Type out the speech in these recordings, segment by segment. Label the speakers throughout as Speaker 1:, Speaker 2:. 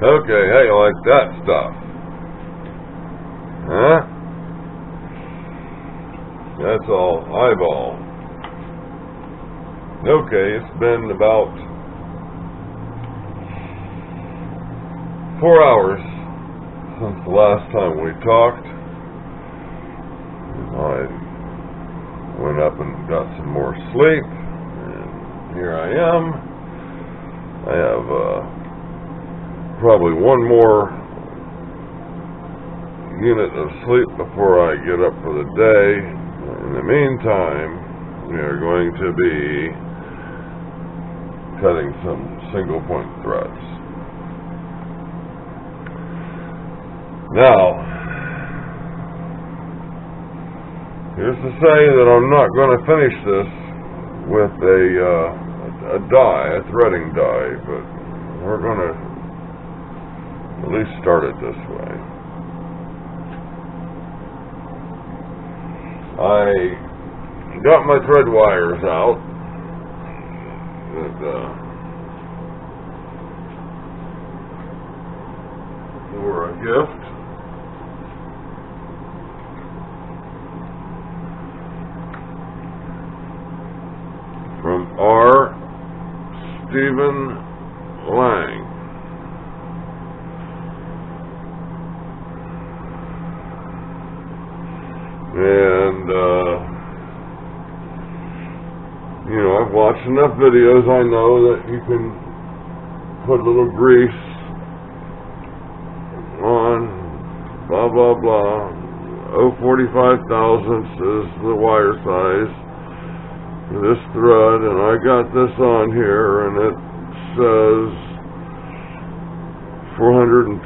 Speaker 1: Okay, how you like that stuff? Huh? That's all eyeball. Okay, it's been about 4 hours since the last time we talked. I went up and got some more sleep, and here I am. I have probably one more unit of sleep before I get up for the day. In the meantime, we are going to be cutting some single point threads. Now, here's to say that I'm not going to finish this with a threading die, but we're going to at least start it this way. I got my thread wires out that were a gift. From R. Stephen Lang. And, I've watched enough videos. I know that you can put a little grease on, blah, blah, blah. 0.45 thousandths is the wire size for this thread, and I got this on here, and it says 412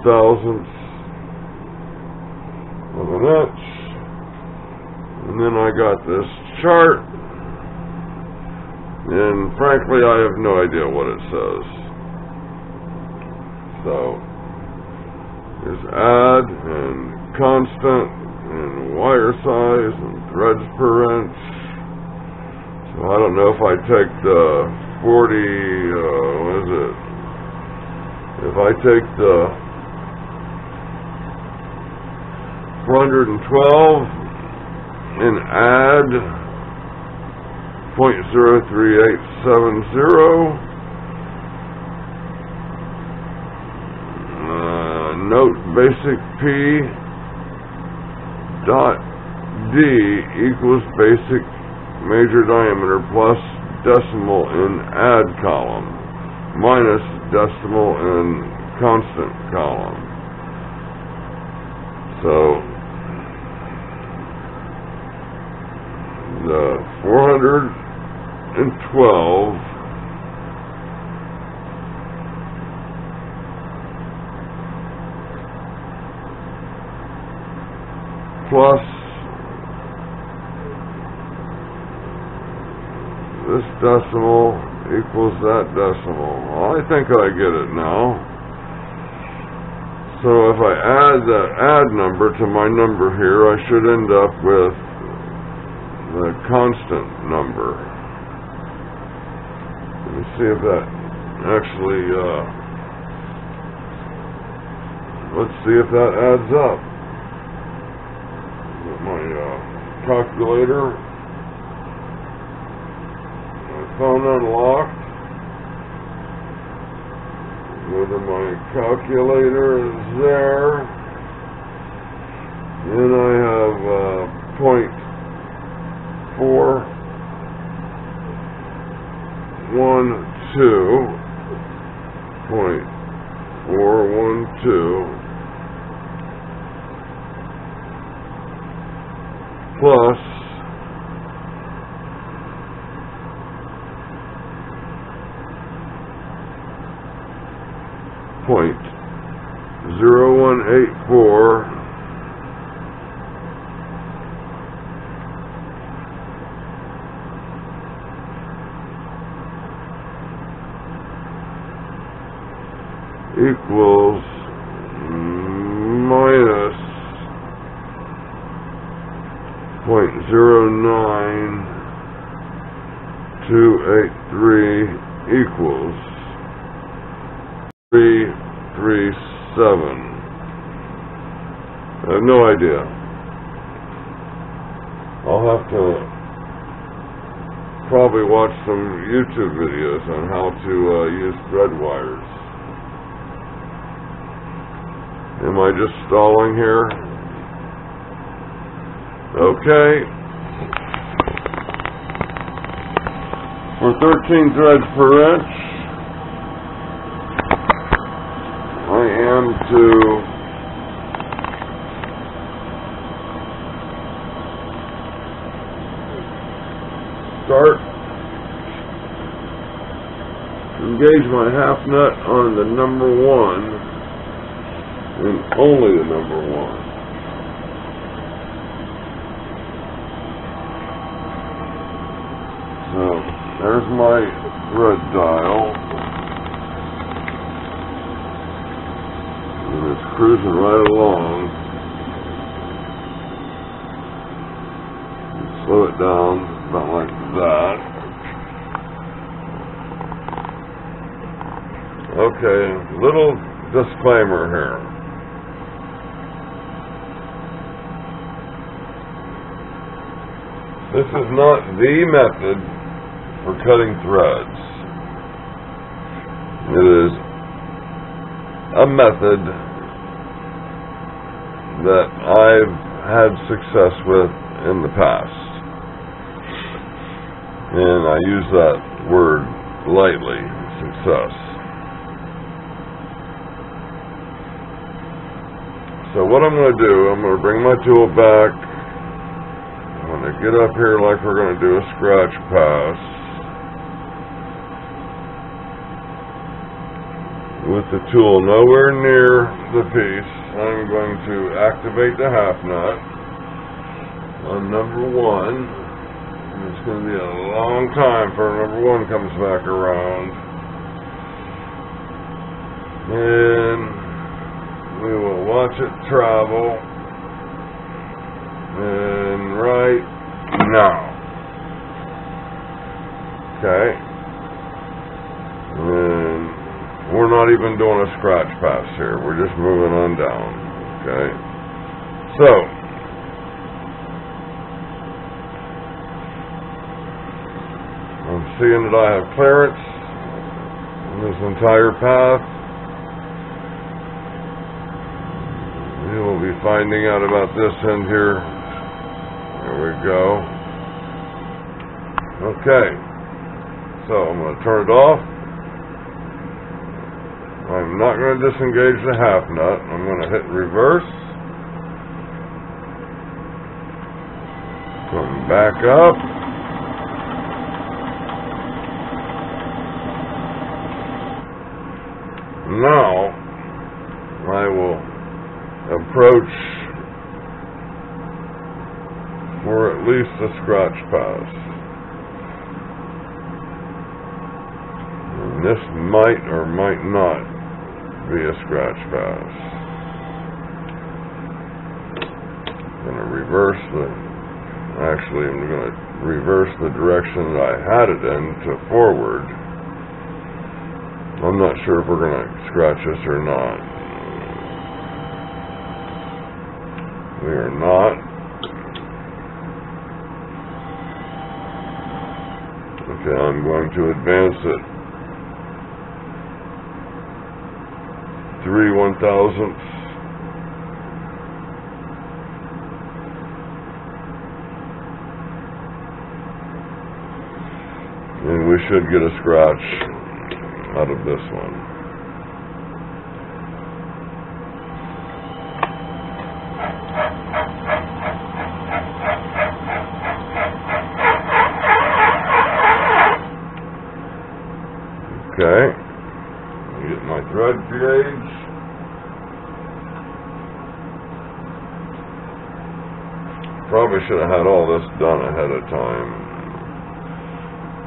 Speaker 1: thousandths of an inch. And then I got this chart, and frankly I have no idea what it says. So there's add and constant and wire size and threads per inch. So I don't know if I take the 40, if I take the 412 and add 0.03870, note basic P dot D equals basic major diameter plus decimal in add column minus decimal in constant column. So the 412 plus this decimal equals that decimal. Well, I think I get it now. So if I add that add number to my number here, I should end up with the constant number. Let me see if that actually, let's see if that adds up. Get my calculator, my phone unlocked, whether my calculator is there, and I have 0.412 plus 0.0184 equals minus 0.09283 equals 3 I have no idea. I'll have to probably watch some YouTube videos on how to use thread wires. Am I just stalling here? Okay. For 13 threads per inch, I am to start engage my half nut on the number 1 and only the number 1. So there's my thread dial, and it's cruising right along. Slow it down about like that. Okay, little disclaimer here. This is not the method for cutting threads. It is a method that I've had success with in the past. And I use that word lightly, success. So what I'm going to do, I'm going to bring my tool back. I'm going to get up here like we're going to do a scratch pass. With the tool nowhere near the piece, I'm going to activate the half nut on number 1. It's going to be a long time before number 1 comes back around. And we will watch it travel. And right now. Okay. And we're not even doing a scratch pass here. We're just moving on down. Okay. So, I'm seeing that I have clearance in this entire path. We will be finding out about this end here. There we go. Okay. So I'm going to turn it off. I'm not going to disengage the half nut. I'm going to hit reverse. Come back up. Now, I will approach for at least a scratch pass. And this might or might not be a scratch pass. I'm going to reverse actually I'm going to reverse the direction that I had it in to forward. I'm not sure if we're going to scratch this or not. We are not. Okay, I'm going to advance it 3/1000ths. And we should get a scratch out of this one. Okay. Get my thread gauge. Probably should have had all this done ahead of time.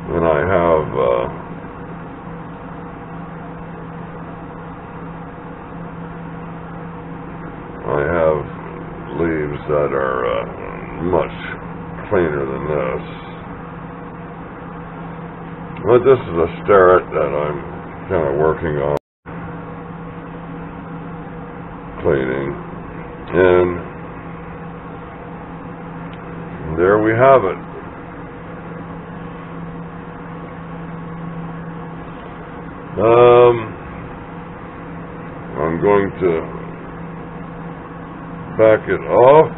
Speaker 1: And I have leaves that are much cleaner than this. But this is a starret that I'm kind of working on. cleaning. And there we have it. I'm going to back it off.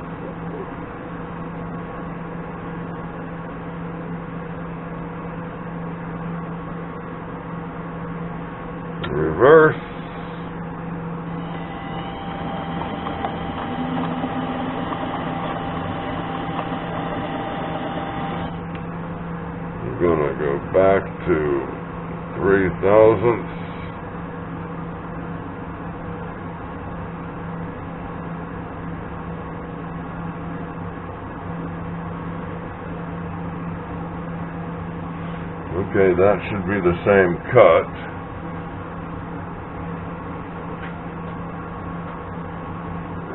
Speaker 1: Reverse. I'm going to go back to 3,000ths. Okay, that should be the same cut.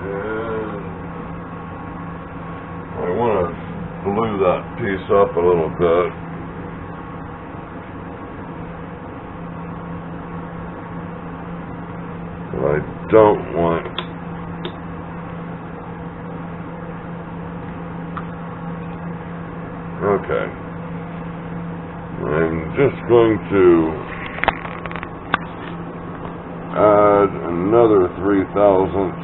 Speaker 1: And I want to glue that piece up a little bit. But I don't want okay. I'm just going to add another 3,000ths.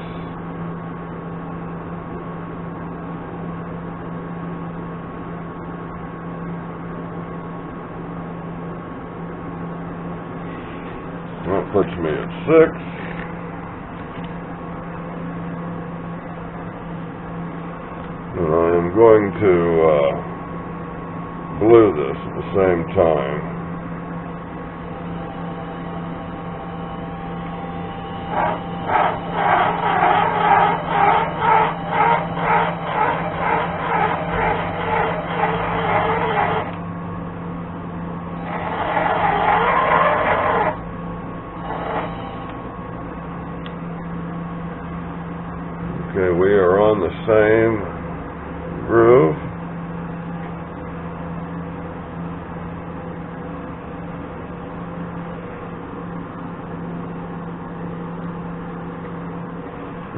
Speaker 1: That puts me at 6. And I am going to glue this at the same time. Okay, we are on the same groove.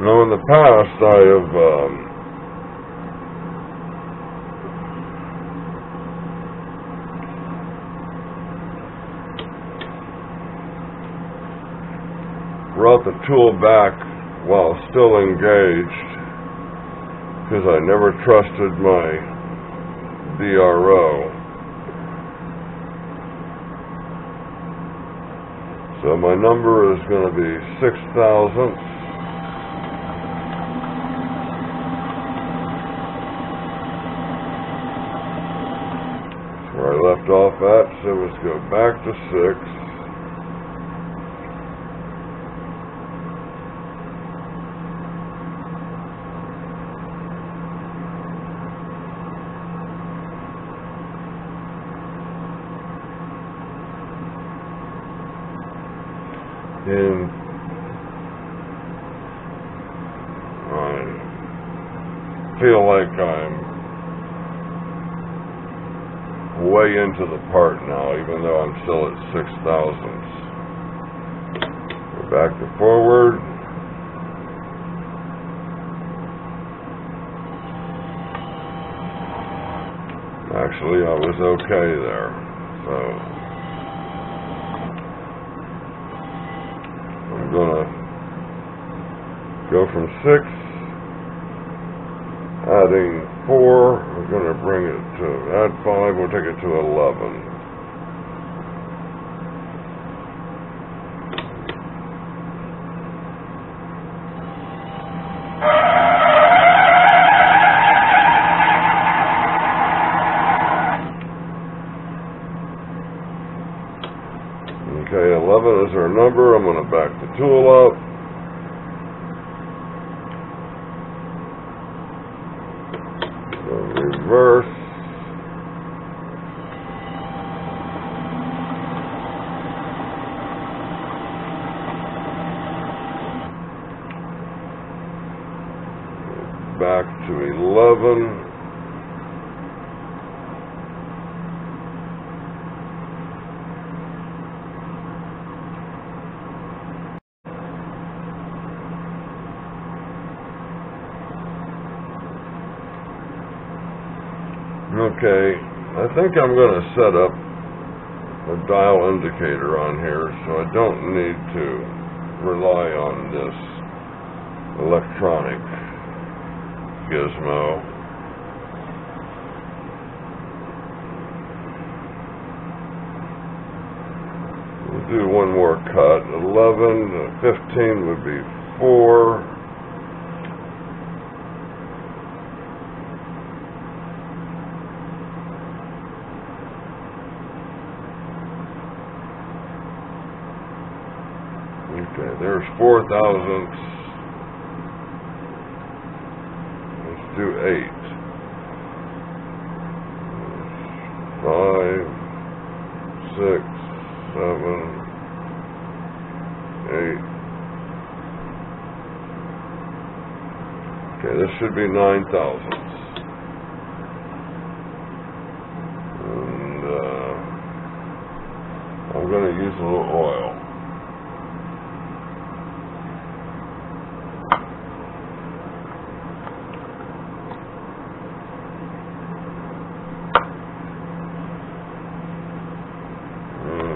Speaker 1: Now, in the past, I have brought the tool back while still engaged, because I never trusted my DRO. So my number is going to be 6,000ths. Where I left off at, so let's go back to 6. And I feel like I'm way into the part now, even though I'm still at 6,000ths. Go back to forward. Actually, I was okay there. So I'm going to go from 6, adding 4, we're going to bring it to, add 5, we'll take it to 11. Okay, 11 is our number. I'm going to back the tool up. Reverse. Back to 11. Okay, I think I'm going to set up a dial indicator on here, so I don't need to rely on this electronic gizmo. We'll do one more cut. 11, 15 would be 4. Okay, there's 4 thousandths. Let's do 8. 5, 6, 7, 8. Okay, this should be 9 thousandths. And I'm going to use a little oil.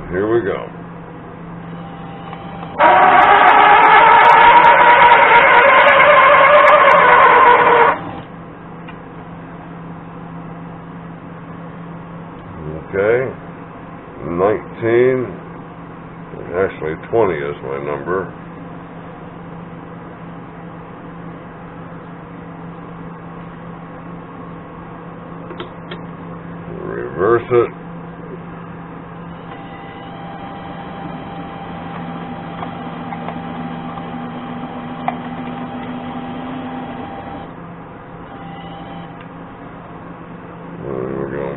Speaker 1: Here we go. Okay, 19, actually 20 is my number. Reverse it.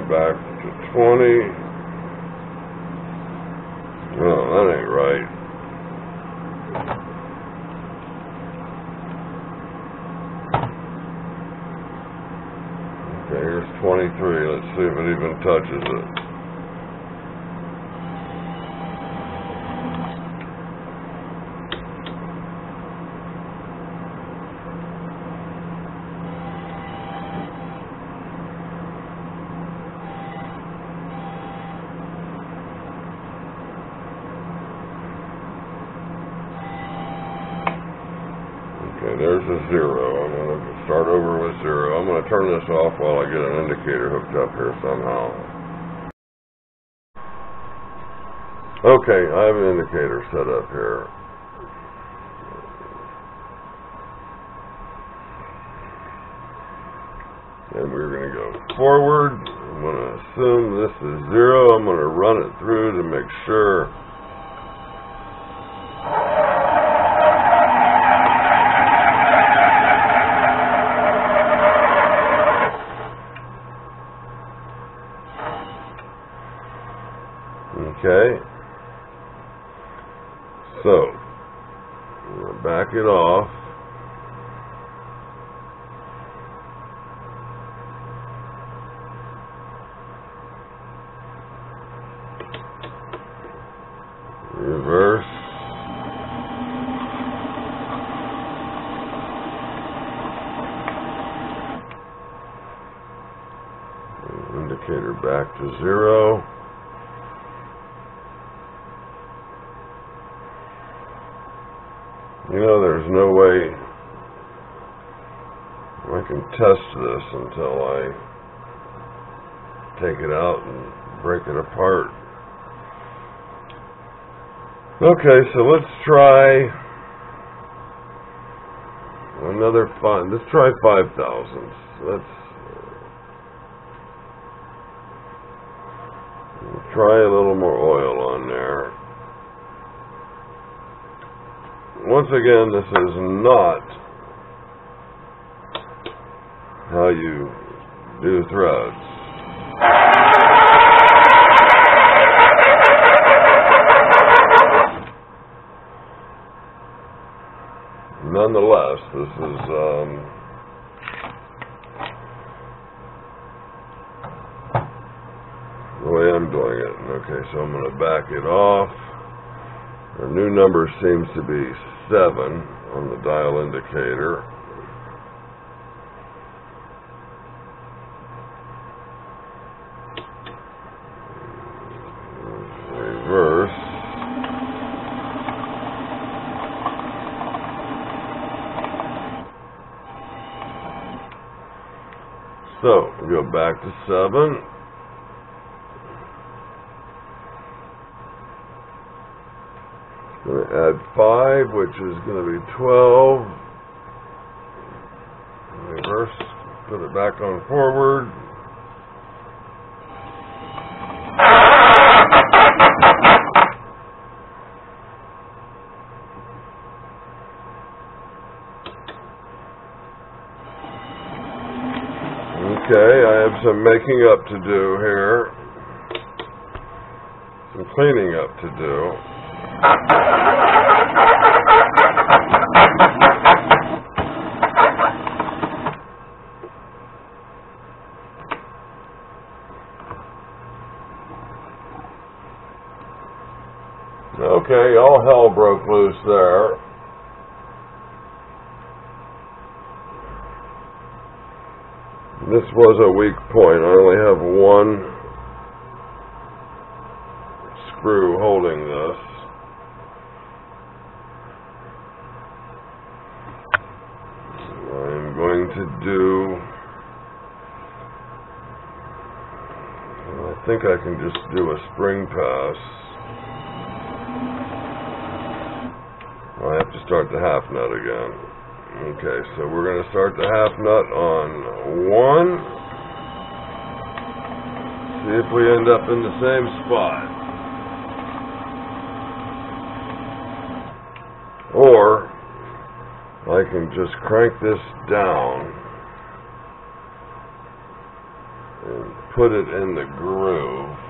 Speaker 1: Back to 20. Well, that ain't right. Okay, here's 23. Let's see if it even touches it. Okay, there's a 0. I'm going to start over with 0. I'm going to turn this off while I get an indicator hooked up here somehow. Okay, I have an indicator set up here. And we're going to go forward. I'm going to assume this is 0. I'm going to run it through to make sure. Okay, so I'm going to back it off. Reverse. Indicator back to 0. You know, there's no way I can test this until I take it out and break it apart. Okay, so let's try another 5. Let's try 5 thousandths. Let's try a little more oil on there. Once again, this is not how you do threads. Nonetheless, this is the way I'm doing it. Okay, so I'm going to back it off. Our new number seems to be 7 on the dial indicator. So, we go back to 7. Going to add 5, which is going to be 12. Reverse, put it back on forward. Okay, I have some making up to do here. Some cleaning up to do. Okay, all hell broke loose there. This was a weak point. I only have one screw holding this. I'm going to do, I think I can just do a spring pass. I have to start the half nut again. Okay, so we're going to start the half nut on 1. See if we end up in the same spot. Or I can just crank this down and put it in the groove.